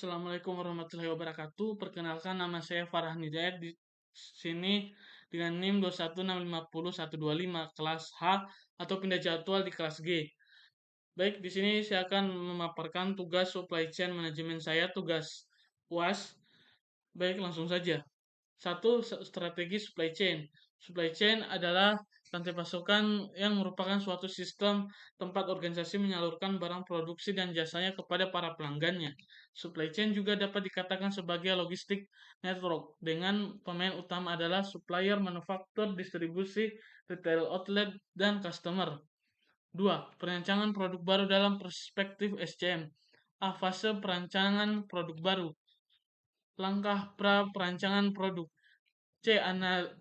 Assalamualaikum warahmatullahi wabarakatuh. Perkenalkan, nama saya Farhan Hidayat di sini dengan NIM 21650.125 kelas H atau pindah jadwal di kelas G. Baik, di sini saya akan memaparkan tugas supply chain manajemen saya, tugas UAS. Baik, langsung saja. Satu, strategi supply chain. Supply chain adalah rantai pasokan yang merupakan suatu sistem tempat organisasi menyalurkan barang produksi dan jasanya kepada para pelanggannya. Supply chain juga dapat dikatakan sebagai logistik network, dengan pemain utama adalah supplier, manufaktur, distribusi, retail outlet, dan customer. 2. Perancangan produk baru dalam perspektif SCM. A. Fase perancangan produk baru. Langkah pra-perancangan produk. C.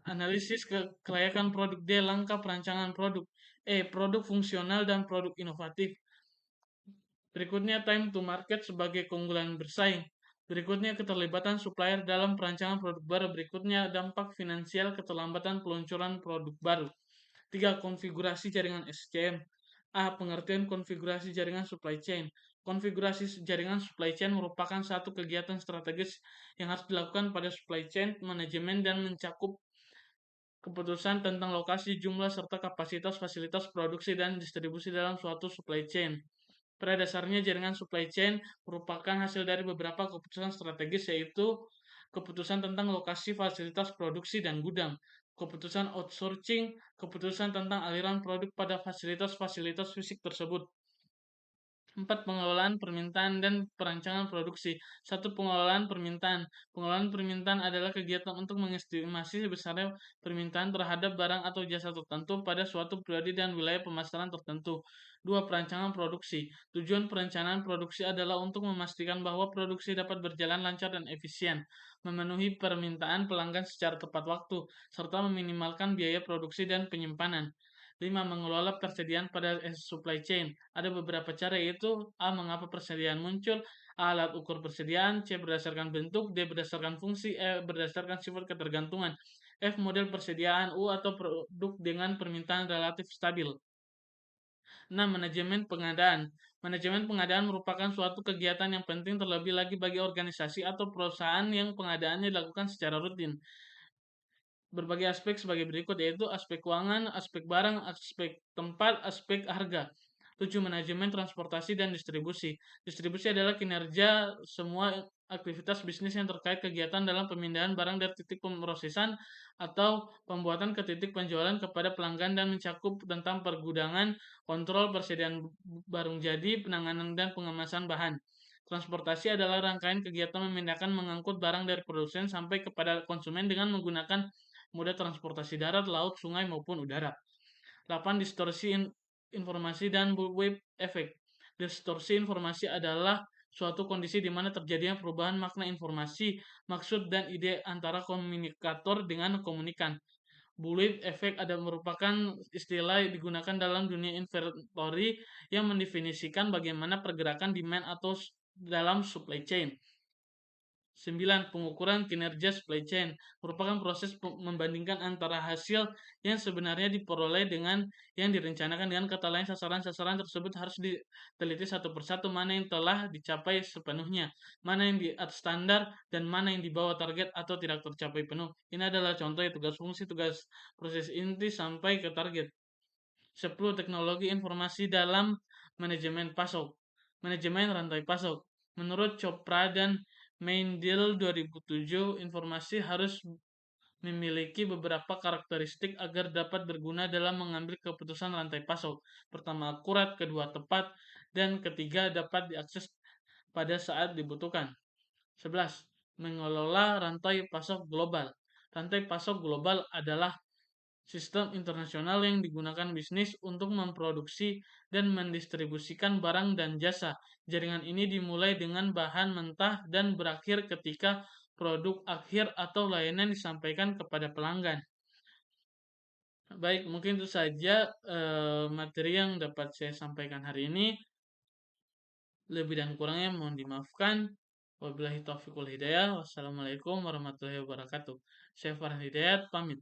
Analisis kelayakan produk. D. Langkah perancangan produk. E. Produk fungsional dan produk inovatif. Berikutnya, time to market sebagai keunggulan bersaing. Berikutnya, keterlibatan supplier dalam perancangan produk baru. Berikutnya, dampak finansial keterlambatan peluncuran produk baru. 3. Konfigurasi jaringan SCM. A. Pengertian konfigurasi jaringan supply chain. Konfigurasi jaringan supply chain merupakan satu kegiatan strategis yang harus dilakukan pada supply chain manajemen dan mencakup keputusan tentang lokasi, jumlah, serta kapasitas fasilitas produksi dan distribusi dalam suatu supply chain. Pada dasarnya, jaringan supply chain merupakan hasil dari beberapa keputusan strategis, yaitu keputusan tentang lokasi, fasilitas produksi, dan gudang, keputusan outsourcing, keputusan tentang aliran produk pada fasilitas-fasilitas fisik tersebut. 4. Pengelolaan permintaan dan perancangan produksi. 1. Pengelolaan permintaan. Pengelolaan permintaan adalah kegiatan untuk mengestimasi besarnya permintaan terhadap barang atau jasa tertentu pada suatu pribadi dan wilayah pemasaran tertentu. 2. Perancangan produksi. Tujuan perencanaan produksi adalah untuk memastikan bahwa produksi dapat berjalan lancar dan efisien, memenuhi permintaan pelanggan secara tepat waktu, serta meminimalkan biaya produksi dan penyimpanan. 5. Mengelola persediaan pada supply chain. Ada beberapa cara, yaitu A. Mengapa persediaan muncul. A. Alat ukur persediaan. C. Berdasarkan bentuk. D. Berdasarkan fungsi. E. Berdasarkan sifat ketergantungan. F. Model persediaan. U. Atau produk dengan permintaan relatif stabil. 6. Manajemen pengadaan. Manajemen pengadaan merupakan suatu kegiatan yang penting, terlebih lagi bagi organisasi atau perusahaan yang pengadaannya dilakukan secara rutin. Berbagai aspek sebagai berikut, yaitu aspek keuangan, aspek barang, aspek tempat, aspek harga. 7. Manajemen transportasi dan distribusi. Distribusi adalah kinerja semua aktivitas bisnis yang terkait kegiatan dalam pemindahan barang dari titik pemrosesan atau pembuatan ke titik penjualan kepada pelanggan, dan mencakup tentang pergudangan, kontrol persediaan barang jadi, penanganan dan pengemasan bahan. Transportasi adalah rangkaian kegiatan memindahkan, mengangkut barang dari produsen sampai kepada konsumen dengan menggunakan moda transportasi darat, laut, sungai, maupun udara. 8. Distorsi informasi dan wave effect. Distorsi informasi adalah suatu kondisi di mana terjadinya perubahan makna informasi, maksud, dan ide antara komunikator dengan komunikan. Bullwhip effect merupakan istilah yang digunakan dalam dunia inventory yang mendefinisikan bagaimana pergerakan demand atau dalam supply chain. 9. Pengukuran kinerja supply chain merupakan proses membandingkan antara hasil yang sebenarnya diperoleh dengan yang direncanakan. Dengan kata lain, sasaran-sasaran tersebut harus diteliti satu persatu, mana yang telah dicapai sepenuhnya, mana yang di atas standar, dan mana yang di bawah target atau tidak tercapai penuh. Ini adalah contoh tugas fungsi, tugas proses inti sampai ke target. 10. Teknologi informasi dalam manajemen pasok. Manajemen rantai pasok. Menurut Chopra dan Meindl 2007, informasi harus memiliki beberapa karakteristik agar dapat berguna dalam mengambil keputusan rantai pasok. Pertama, akurat. Kedua, tepat. Dan ketiga, dapat diakses pada saat dibutuhkan. 11. Mengelola rantai pasok global. Rantai pasok global adalah sistem internasional yang digunakan bisnis untuk memproduksi dan mendistribusikan barang dan jasa. Jaringan ini dimulai dengan bahan mentah dan berakhir ketika produk akhir atau layanan disampaikan kepada pelanggan. Baik, mungkin itu saja materi yang dapat saya sampaikan hari ini. Lebih dan kurangnya mohon dimaafkan. Wabillahi taufiq wal hidayah. Wassalamualaikum warahmatullahi wabarakatuh. Saya Farhan Hidayat, pamit.